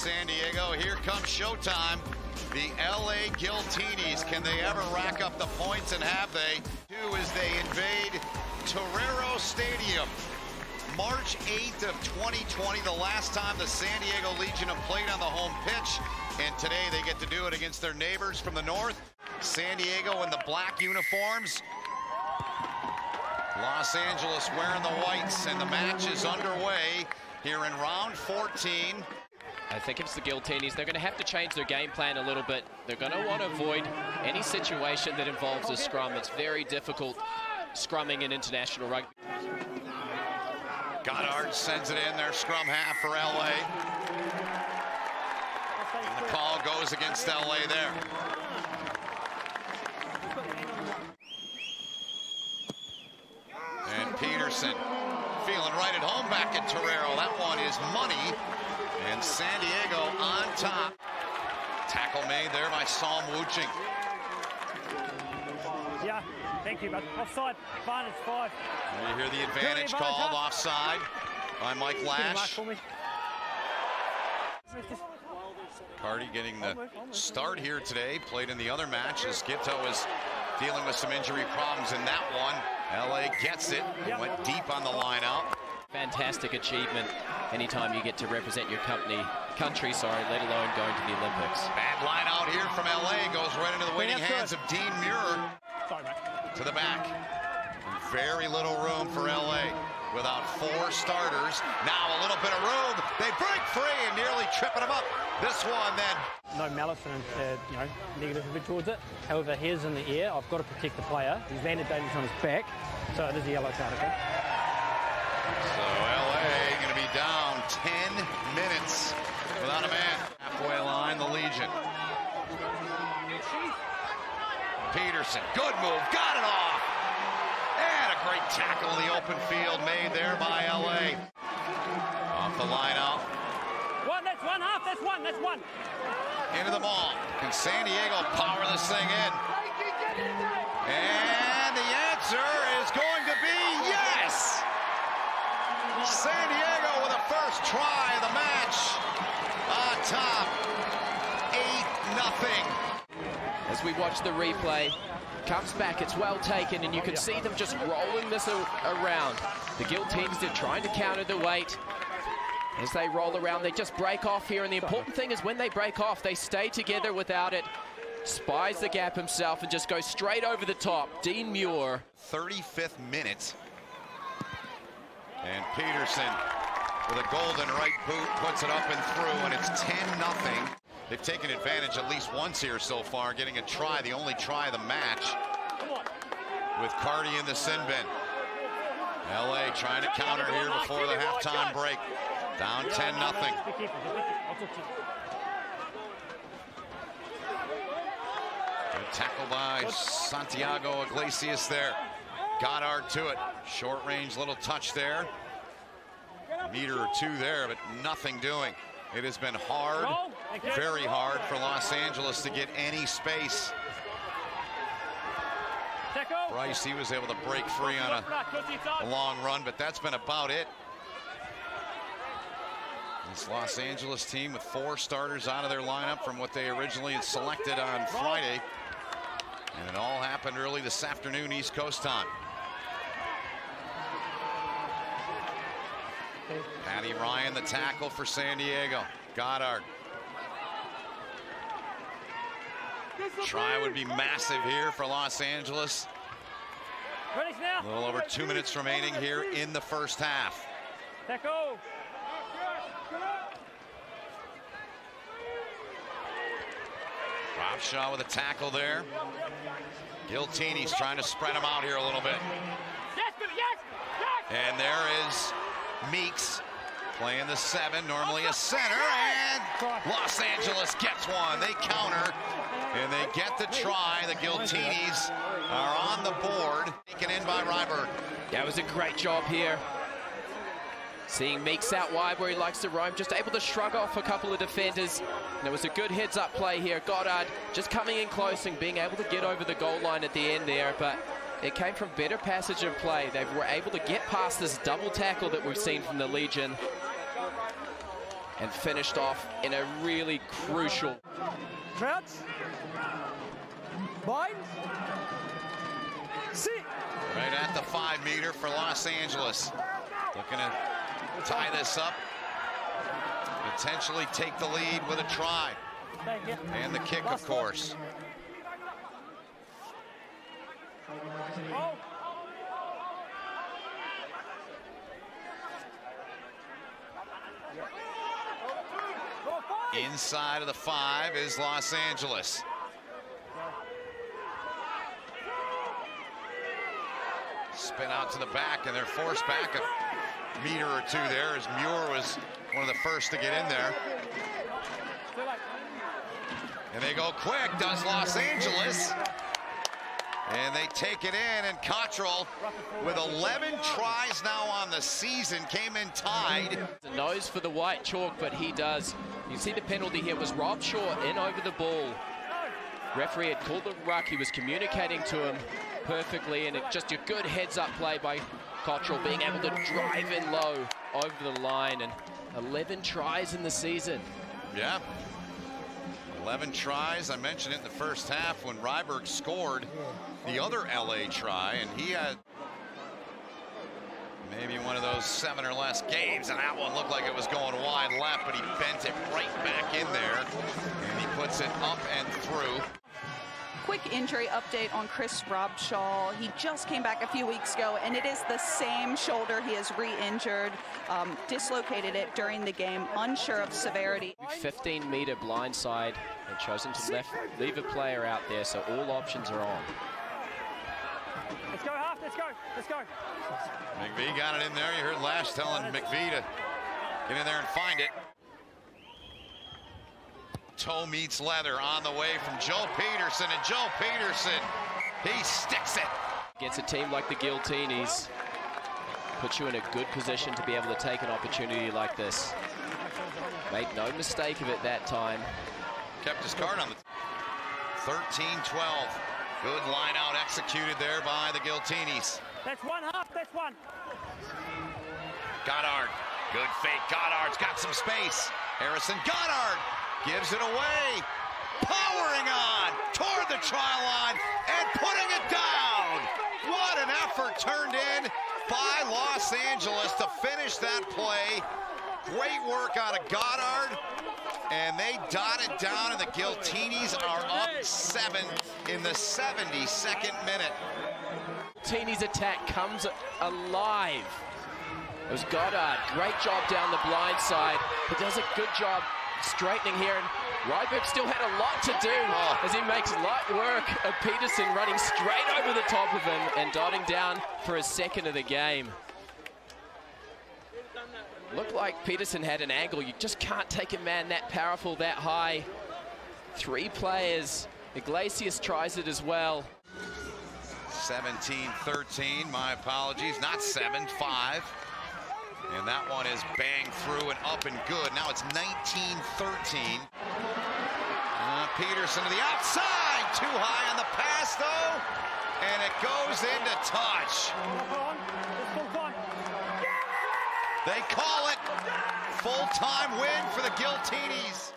San Diego. Here comes showtime. The LA Giltinis. Can they ever rack up the points, and have they? Two as they invade Torero Stadium. March 8th of 2020, the last time the San Diego Legion have played on the home pitch. And today they get to do it against their neighbors from the north. San Diego in the black uniforms. Los Angeles wearing the whites, and the match is underway here in round 14. I think if it's the Giltinis, they're going to have to change their game plan a little bit. They're going to want to avoid any situation that involves a scrum. It's very difficult scrumming in international rugby. Goddard sends it in their scrum half for LA. And the call goes against LA there. And Peterson feeling right at home back at Torero. That one is money. And San Diego on top. Tackle made there by Sam Wuching. Yeah, thank you, but offside, advantage 5. You hear the advantage called, offside by Mike Lash. Cardi getting the start here today. Played in the other match as Gitto was dealing with some injury problems in that one. LA gets it and went deep on the line out. Fantastic achievement anytime you get to represent your country, let alone going to the Olympics. Bad line out here from LA, goes right into the waiting hands of Dean Muir. To the back. Very little room for LA without 4 starters. Now a little bit of room. They break free and nearly tripping them up. This one then. No malice and negative towards it. However, hairs in the air. I've got to protect the player. He's landed dangerous on his back, so it is a yellow card. Okay? So LA going to be down 10 minutes without a man. Halfway line, the Legion. Peterson, good move, got it off. And a great tackle in the open field made there by LA. Off the line out. That's one half, that's one. Into the ball. Can San Diego power this thing in? And the answer is going to be yes! San Diego with the first try of the match. On top, 8-0. As we watch the replay, comes back, it's well taken, and you can see them just rolling this around. The Giltinis, they're trying to counter the weight. As they roll around, they just break off here, and the important thing is when they break off, they stay together without it. Spies the gap himself and just goes straight over the top. Dean Muir. 35th minute. And Peterson with a golden right boot puts it up and through, and it's 10-0. They've taken advantage at least once here so far, getting a try, the only try of the match, with Cardi in the sin bin. LA trying to counter here before the halftime break. Down 10-0. Good tackle by Santiago Iglesias there. Goddard to it. Short range little touch there. A meter or two there, but nothing doing. It has been hard, very hard for Los Angeles to get any space. Bryce, he was able to break free on a long run, but that's been about it. This Los Angeles team with 4 starters out of their lineup from what they originally had selected on Friday. And it all happened early this afternoon, East Coast time. Patty Ryan, the tackle for San Diego. Goddard. Try would be massive here for Los Angeles. A little over 2 minutes remaining here in the first half. Robshaw with a tackle there. Giltinis trying to spread them out here a little bit. And there is Meeks playing the 7, normally a center, and Los Angeles gets one. They counter, and they get the try. The Giltinis are on the board, taken in by Ryberg. That was a great job here. Seeing Meeks out wide where he likes to roam, just able to shrug off a couple of defenders. There was a good heads-up play here. Goddard just coming in close and being able to get over the goal line at the end there, but it came from better passage of play. They were able to get past this double tackle that we've seen from the Legion. and finished off in a really crucial. Crouch. Bind. Sit. Right at the 5 meter for Los Angeles. Looking to tie this up. Potentially take the lead with a try. And the kick, of course. Inside of the 5 is Los Angeles. Spin out to the back, and they're forced back a meter or two there as Muir was one of the first to get in there. And they go quick, does Los Angeles. And they take it in, and Cottrell, with 11 tries now on the season, came in tied. The nose for the white chalk, but he does. You see the penalty here was Robshaw in over the ball. Referee had called the ruck. He was communicating to him perfectly, and just a good heads-up play by Cottrell, being able to drive in low over the line, and 11 tries in the season. Yeah. 11 tries. I mentioned it in the first half when Ryberg scored the other LA try, and he had maybe one of those 7 or less games, and that one looked like it was going wide left, but he bent it right back in there, and he puts it up and through. Quick injury update on Chris Robshaw. He just came back a few weeks ago, and it is the same shoulder. He has re-injured, dislocated it during the game, unsure of severity. 15-meter blindside, and chosen to leave a player out there, so all options are on. Let's go, half. Let's go. Let's go. McVie got it in there. You heard Lash telling McVie to get in there and find it. Toe meets leather on the way from Joe Peterson, and Joe Peterson, he sticks it. Against a team like the Giltinis, puts you in a good position to be able to take an opportunity like this. Made no mistake of it that time. Kept his card on the 13-12. Good line out executed there by the Giltinis. That's one half. That's one. Goddard, good fake. Goddard's got some space. Harrison Goddard gives it away, powering on toward the try line and putting it down. What an effort turned in by Los Angeles to finish that play. Great work out of Goddard, and they dot it down, and the Giltinis are up 7 in the 72nd minute. Giltinis' attack comes alive. It was Goddard, great job down the blind side. He does a good job straightening here, and Ryberg still had a lot to do as he makes light work of Peterson running straight over the top of him and dotting down for his second of the game. Looked like Peterson had an angle. You just can't take a man that powerful, that high. 3 players. Iglesias tries it as well. 17-13, my apologies, not 7-5. And that one is banged through and up and good. Now it's 19-13. Peterson to the outside. Too high on the pass, though. And it goes into touch. They call it full-time win for the Giltinis.